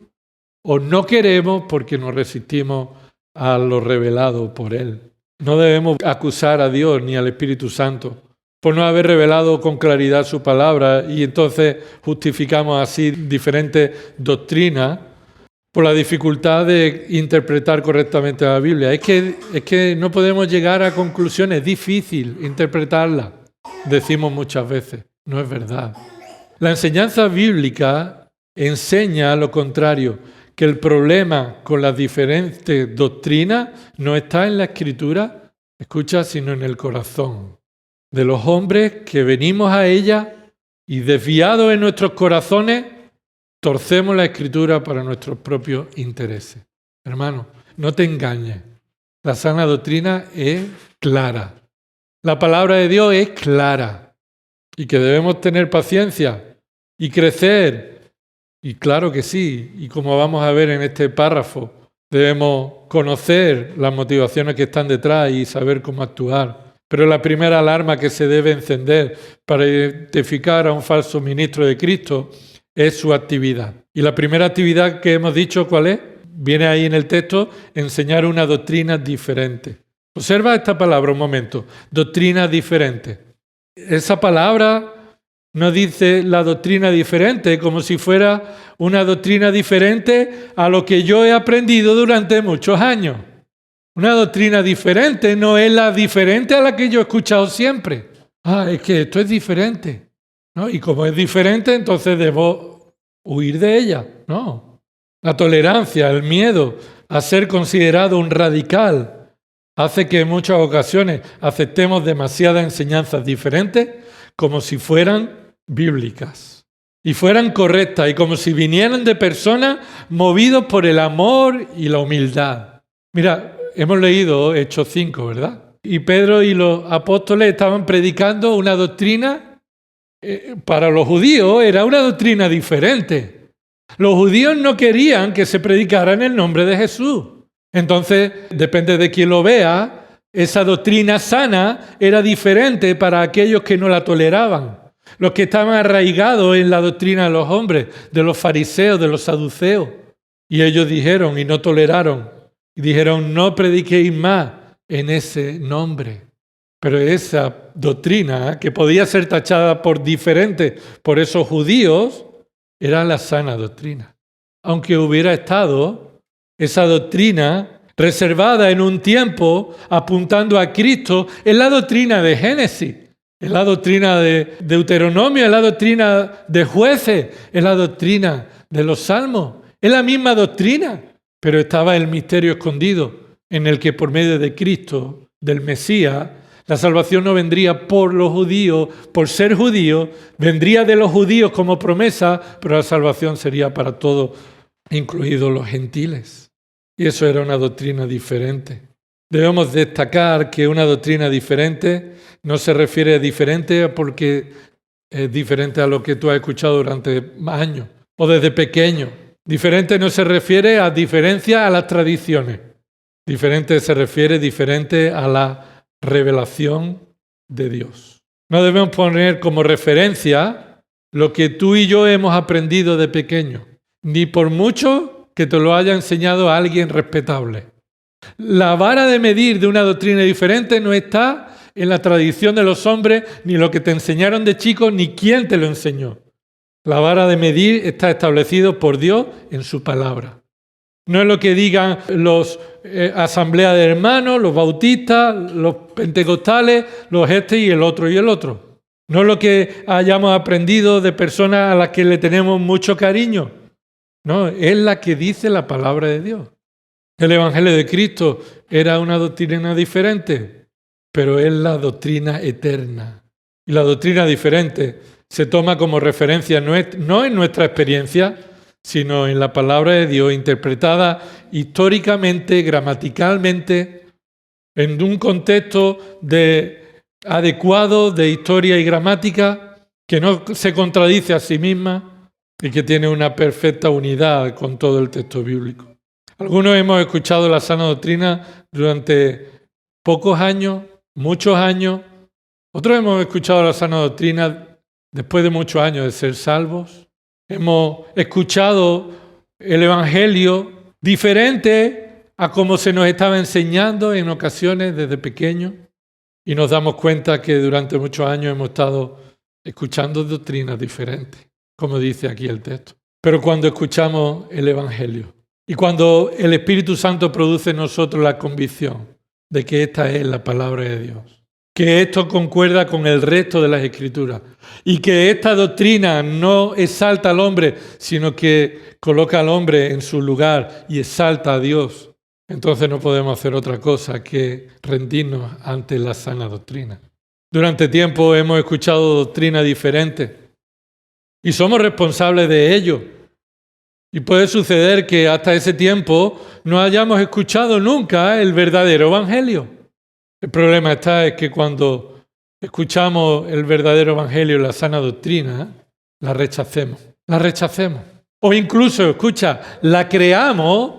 o no queremos porque nos resistimos a lo revelado por Él. No debemos acusar a Dios ni al Espíritu Santo por no haber revelado con claridad su palabra y entonces justificamos así diferentes doctrinas por la dificultad de interpretar correctamente la Biblia. Es que no podemos llegar a conclusiones, es difícil interpretarla, decimos muchas veces. No es verdad. La enseñanza bíblica enseña lo contrario, que el problema con las diferentes doctrinas no está en la Escritura, escucha, sino en el corazón de los hombres que venimos a ella y desviados en nuestros corazones, torcemos la Escritura para nuestros propios intereses. Hermano, no te engañes. La sana doctrina es clara. La palabra de Dios es clara y que debemos tener paciencia y crecer. Y claro que sí, y como vamos a ver en este párrafo, debemos conocer las motivaciones que están detrás y saber cómo actuar. Pero la primera alarma que se debe encender para identificar a un falso ministro de Cristo es su actividad. Y la primera actividad que hemos dicho, ¿cuál es? Viene ahí en el texto, enseñar una doctrina diferente. Observa esta palabra un momento, doctrina diferente. Esa palabra no dice la doctrina diferente como si fuera una doctrina diferente a lo que yo he aprendido durante muchos años. Una doctrina diferente no es la diferente a la que yo he escuchado siempre. Es que esto es diferente, ¿no? Y como es diferente, entonces debo huir de ella. No. La tolerancia, el miedo a ser considerado un radical hace que en muchas ocasiones aceptemos demasiadas enseñanzas diferentes como si fueran bíblicas y fueran correctas y como si vinieran de personas movidos por el amor y la humildad. Mira, hemos leído Hechos 5, ¿verdad? Y Pedro y los apóstoles estaban predicando una doctrina, para los judíos era una doctrina diferente. Los judíos no querían que se predicara en el nombre de Jesús. Entonces, depende de quién lo vea, esa doctrina sana era diferente para aquellos que no la toleraban. Los que estaban arraigados en la doctrina de los hombres, de los fariseos, de los saduceos. Y ellos dijeron y no toleraron. Y dijeron, no prediquéis más en ese nombre. Pero esa doctrina, que podía ser tachada por diferente por esos judíos, era la sana doctrina. Aunque hubiera estado esa doctrina reservada en un tiempo apuntando a Cristo, es la doctrina de Génesis, es la doctrina de Deuteronomio, es la doctrina de Jueces, es la doctrina de los Salmos, es la misma doctrina, pero estaba el misterio escondido en el que por medio de Cristo, del Mesías, la salvación no vendría por los judíos, por ser judíos, vendría de los judíos como promesa, pero la salvación sería para todos, incluidos los gentiles. Y eso era una doctrina diferente. Debemos destacar que una doctrina diferente no se refiere a diferente porque es diferente a lo que tú has escuchado durante años o desde pequeño. Diferente no se refiere a diferencia a las tradiciones. Diferente se refiere diferente a la revelación de Dios. No debemos poner como referencia lo que tú y yo hemos aprendido de pequeño, ni por mucho que te lo haya enseñado a alguien respetable. La vara de medir de una doctrina diferente no está en la tradición de los hombres, ni lo que te enseñaron de chico, ni quién te lo enseñó. La vara de medir está establecida por Dios en su palabra. No es lo que digan los asambleas de hermanos, los bautistas, los pentecostales, los y el otro y el otro. No es lo que hayamos aprendido de personas a las que le tenemos mucho cariño. No, es la que dice la palabra de Dios. El Evangelio de Cristo era una doctrina diferente, pero es la doctrina eterna. Y la doctrina diferente se toma como referencia no en nuestra experiencia, sino en la palabra de Dios interpretada históricamente, gramaticalmente, en un contexto adecuado de historia y gramática que no se contradice a sí misma y que tiene una perfecta unidad con todo el texto bíblico. Algunos hemos escuchado la sana doctrina durante pocos años, muchos años. Otros hemos escuchado la sana doctrina después de muchos años de ser salvos. Hemos escuchado el Evangelio diferente a como se nos estaba enseñando en ocasiones desde pequeños y nos damos cuenta que durante muchos años hemos estado escuchando doctrinas diferentes, como dice aquí el texto. Pero cuando escuchamos el Evangelio y cuando el Espíritu Santo produce en nosotros la convicción de que esta es la palabra de Dios, que esto concuerda con el resto de las Escrituras y que esta doctrina no exalta al hombre, sino que coloca al hombre en su lugar y exalta a Dios, entonces no podemos hacer otra cosa que rendirnos ante la sana doctrina. Durante tiempo hemos escuchado doctrinas diferentes y somos responsables de ello. Y puede suceder que hasta ese tiempo no hayamos escuchado nunca el verdadero Evangelio. El problema es que cuando escuchamos el verdadero Evangelio y la sana doctrina, la rechacemos. O incluso, la creamos,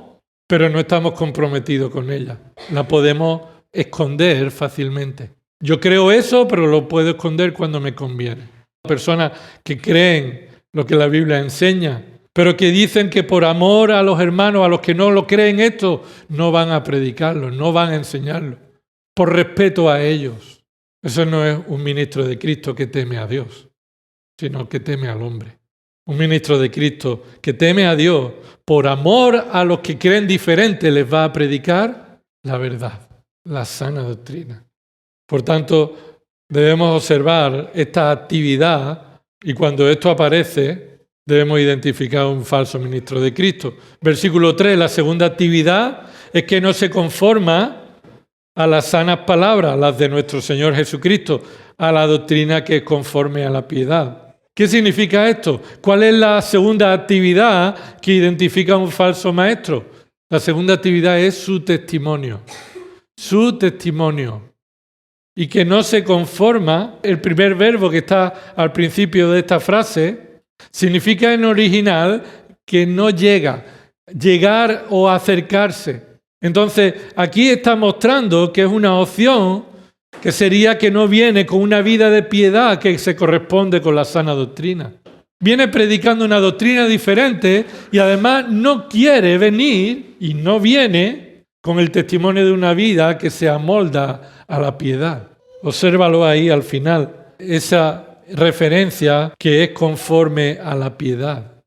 pero no estamos comprometidos con ella. La podemos esconder fácilmente. Yo creo eso, pero lo puedo esconder cuando me conviene. Personas que creen lo que la Biblia enseña, pero que dicen que por amor a los hermanos, a los que no lo creen esto, no van a predicarlo, no van a enseñarlo. Por respeto a ellos. Eso no es un ministro de Cristo que teme a Dios, sino que teme al hombre. Un ministro de Cristo que teme a Dios por amor a los que creen diferente les va a predicar la verdad, la sana doctrina. Por tanto, debemos observar esta actividad y cuando esto aparece, debemos identificar un falso ministro de Cristo. Versículo 3, la segunda actividad es que no se conforma a las sanas palabras, las de nuestro Señor Jesucristo, a la doctrina que es conforme a la piedad. ¿Qué significa esto? ¿Cuál es la segunda actividad que identifica a un falso maestro? La segunda actividad es su testimonio. Su testimonio. Y que no se conforma, el primer verbo que está al principio de esta frase, significa en original que no llega, llegar o acercarse. Entonces, aquí está mostrando que es una opción que sería que no viene con una vida de piedad que se corresponde con la sana doctrina. Viene predicando una doctrina diferente y además no quiere venir y no viene con el testimonio de una vida que se amolda a la piedad. Obsérvalo ahí al final, esa referencia que es conforme a la piedad,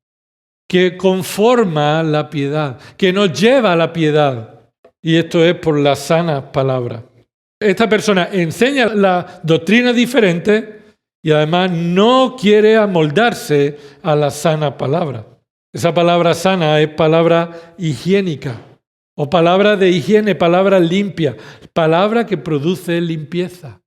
que conforma la piedad, que nos lleva a la piedad. Y esto es por las sanas palabras. Esta persona enseña la doctrina diferente y además no quiere amoldarse a la sana palabra. Esa palabra sana es palabra higiénica o palabra de higiene, palabra limpia, palabra que produce limpieza.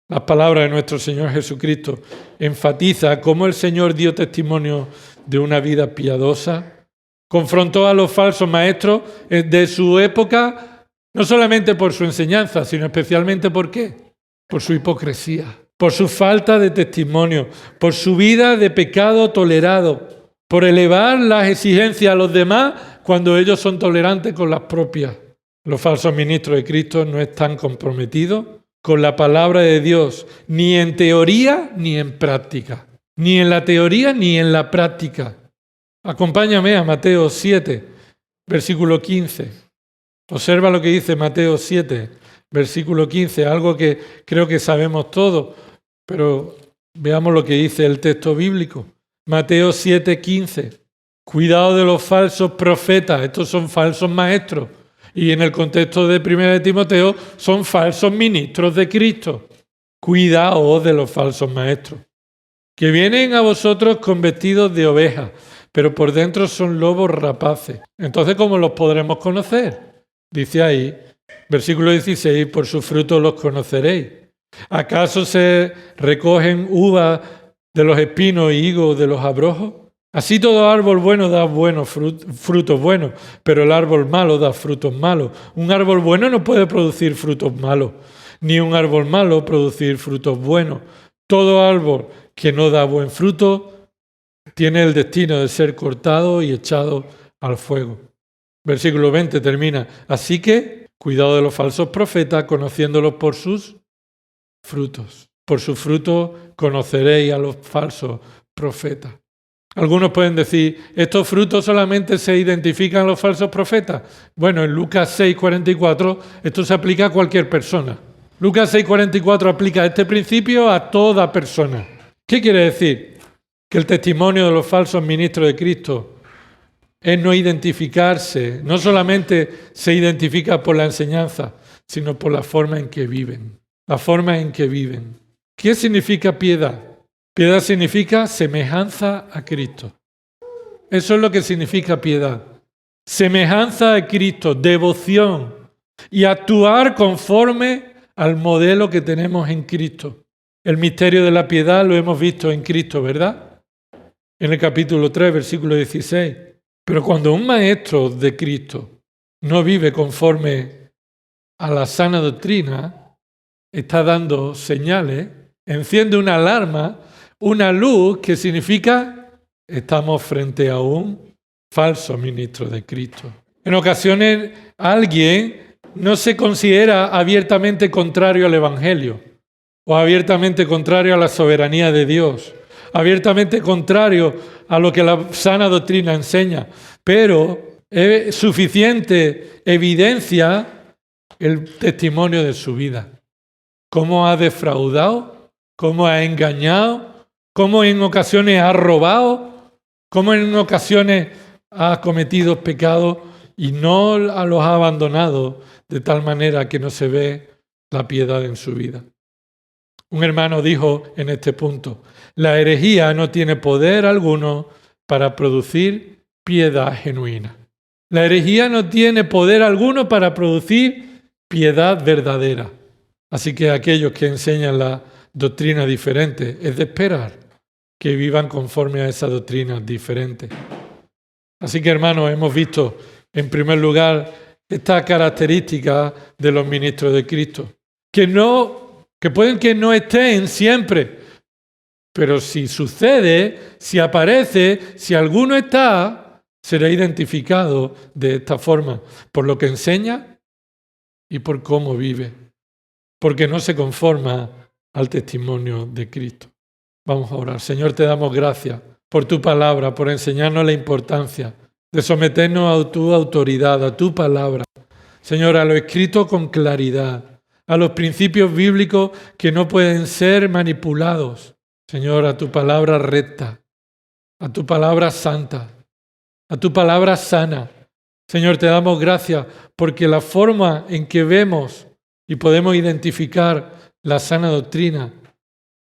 Las palabras de nuestro Señor Jesucristo enfatiza cómo el Señor dio testimonio de una vida piadosa. Confrontó a los falsos maestros de su época, no solamente por su enseñanza, sino especialmente ¿por qué? Por su hipocresía, por su falta de testimonio, por su vida de pecado tolerado, por elevar las exigencias a los demás cuando ellos son tolerantes con las propias. Los falsos ministros de Cristo no están comprometidos con la palabra de Dios, ni en teoría ni en práctica, ni en la teoría ni en la práctica. Acompáñame a Mateo 7, versículo 15. Observa lo que dice Mateo 7, versículo 15, algo que creo que sabemos todos, pero veamos lo que dice el texto bíblico. Mateo 7, 15. Cuidado de los falsos profetas, estos son falsos maestros. Y en el contexto de 1 de Timoteo son falsos ministros de Cristo. Cuidado de los falsos maestros, que vienen a vosotros con vestidos de ovejas, pero por dentro son lobos rapaces. Entonces, ¿cómo los podremos conocer? Dice ahí, versículo 16, por sus frutos los conoceréis. ¿Acaso se recogen uvas de los espinos y higos de los abrojos? Así todo árbol bueno da buenos frutos buenos, pero el árbol malo da frutos malos. Un árbol bueno no puede producir frutos malos, ni un árbol malo producir frutos buenos. Todo árbol que no da buen fruto tiene el destino de ser cortado y echado al fuego. Versículo 20 termina. Así que, cuidado de los falsos profetas, conociéndolos por sus frutos. Por sus frutos conoceréis a los falsos profetas. Algunos pueden decir, ¿estos frutos solamente se identifican a los falsos profetas? Bueno, en Lucas 6:44 esto se aplica a cualquier persona. Lucas 6:44 aplica este principio a toda persona. ¿Qué quiere decir? Que el testimonio de los falsos ministros de Cristo es no identificarse, no solamente se identifica por la enseñanza, sino por la forma en que viven. La forma en que viven. ¿Qué significa piedad? Piedad significa semejanza a Cristo. Eso es lo que significa piedad. Semejanza a Cristo, devoción y actuar conforme al modelo que tenemos en Cristo. El misterio de la piedad lo hemos visto en Cristo, ¿verdad? En el capítulo 3, versículo 16. Pero cuando un maestro de Cristo no vive conforme a la sana doctrina, está dando señales, enciende una alarma, una luz que significa estamos frente a un falso ministro de Cristo. En ocasiones alguien no se considera abiertamente contrario al Evangelio o abiertamente contrario a la soberanía de Dios, abiertamente contrario a lo que la sana doctrina enseña, pero es suficiente evidencia el testimonio de su vida. Cómo ha defraudado, cómo ha engañado, cómo en ocasiones ha robado, cómo en ocasiones ha cometido pecados y no los ha abandonado de tal manera que no se ve la piedad en su vida. Un hermano dijo en este punto: la herejía no tiene poder alguno para producir piedad genuina. La herejía no tiene poder alguno para producir piedad verdadera. Así que aquellos que enseñan la doctrina diferente, es de esperar que vivan conforme a esa doctrina diferente. Así que, hermanos, hemos visto en primer lugar esta característica de los ministros de Cristo, que pueden que no estén siempre, pero si sucede, si aparece, si alguno está, será identificado de esta forma, por lo que enseña y por cómo vive, porque no se conforma al testimonio de Cristo. Vamos a orar. Señor, te damos gracias por tu palabra, por enseñarnos la importancia de someternos a tu autoridad, a tu palabra. Señor, a lo escrito con claridad, a los principios bíblicos que no pueden ser manipulados. Señor, a tu palabra recta, a tu palabra santa, a tu palabra sana. Señor, te damos gracias porque la forma en que vemos y podemos identificar la sana doctrina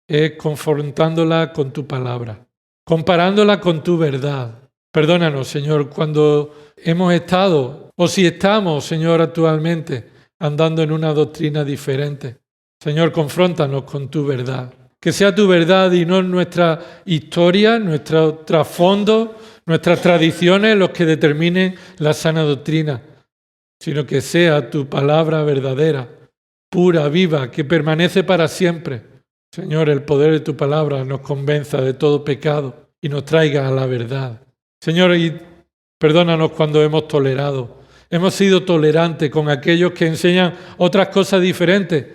es confrontándola con tu palabra, comparándola con tu verdad. Perdónanos, Señor, cuando hemos estado, o si estamos, Señor, actualmente, andando en una doctrina diferente. Señor, confróntanos con tu verdad. Que sea tu verdad y no nuestra historia, nuestro trasfondo, nuestras tradiciones los que determinen la sana doctrina, sino que sea tu palabra verdadera, pura, viva, que permanece para siempre. Señor, el poder de tu palabra nos convenza de todo pecado y nos traiga a la verdad. Señor, y perdónanos cuando hemos tolerado. Hemos sido tolerantes con aquellos que enseñan otras cosas diferentes,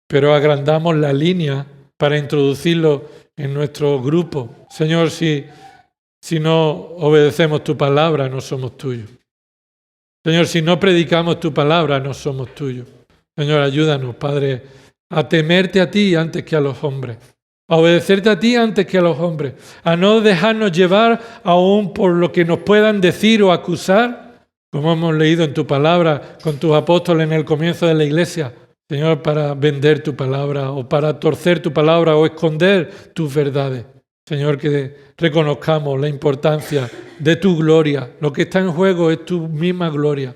pero agrandamos la línea para introducirlo en nuestro grupo. Señor, si no obedecemos tu palabra, no somos tuyos. Señor, si no predicamos tu palabra, no somos tuyos. Señor, ayúdanos, Padre, a temerte a ti antes que a los hombres, a obedecerte a ti antes que a los hombres, a no dejarnos llevar aún por lo que nos puedan decir o acusar, como hemos leído en tu palabra con tus apóstoles en el comienzo de la iglesia, Señor, para vender tu palabra o para torcer tu palabra o esconder tus verdades. Señor, que reconozcamos la importancia de tu gloria. Lo que está en juego es tu misma gloria.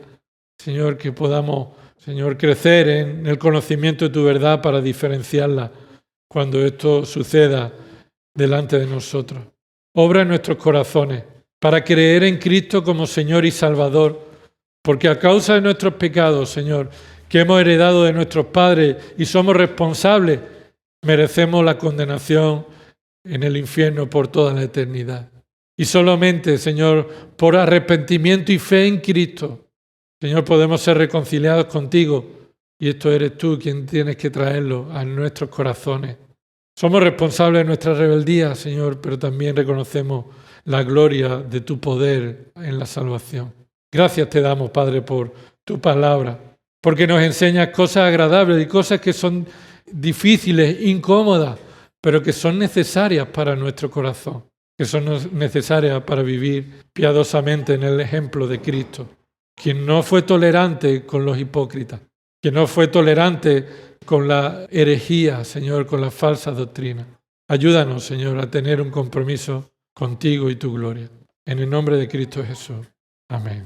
Señor, que podamos, Señor, crecer en el conocimiento de tu verdad para diferenciarla cuando esto suceda delante de nosotros. Obra en nuestros corazones para creer en Cristo como Señor y Salvador, porque a causa de nuestros pecados, Señor, que hemos heredado de nuestros padres y somos responsables, merecemos la condenación en el infierno por toda la eternidad. Y solamente, Señor, por arrepentimiento y fe en Cristo, Señor, podemos ser reconciliados contigo, y esto eres tú quien tienes que traerlo a nuestros corazones. Somos responsables de nuestra rebeldía, Señor, pero también reconocemos la gloria de tu poder en la salvación. Gracias te damos, Padre, por tu palabra, porque nos enseñas cosas agradables y cosas que son difíciles, incómodas, pero que son necesarias para nuestro corazón, que son necesarias para vivir piadosamente en el ejemplo de Cristo, quien no fue tolerante con los hipócritas, quien no fue tolerante con la herejía, Señor, con la falsa doctrina. Ayúdanos, Señor, a tener un compromiso contigo y tu gloria. En el nombre de Cristo Jesús. Amén.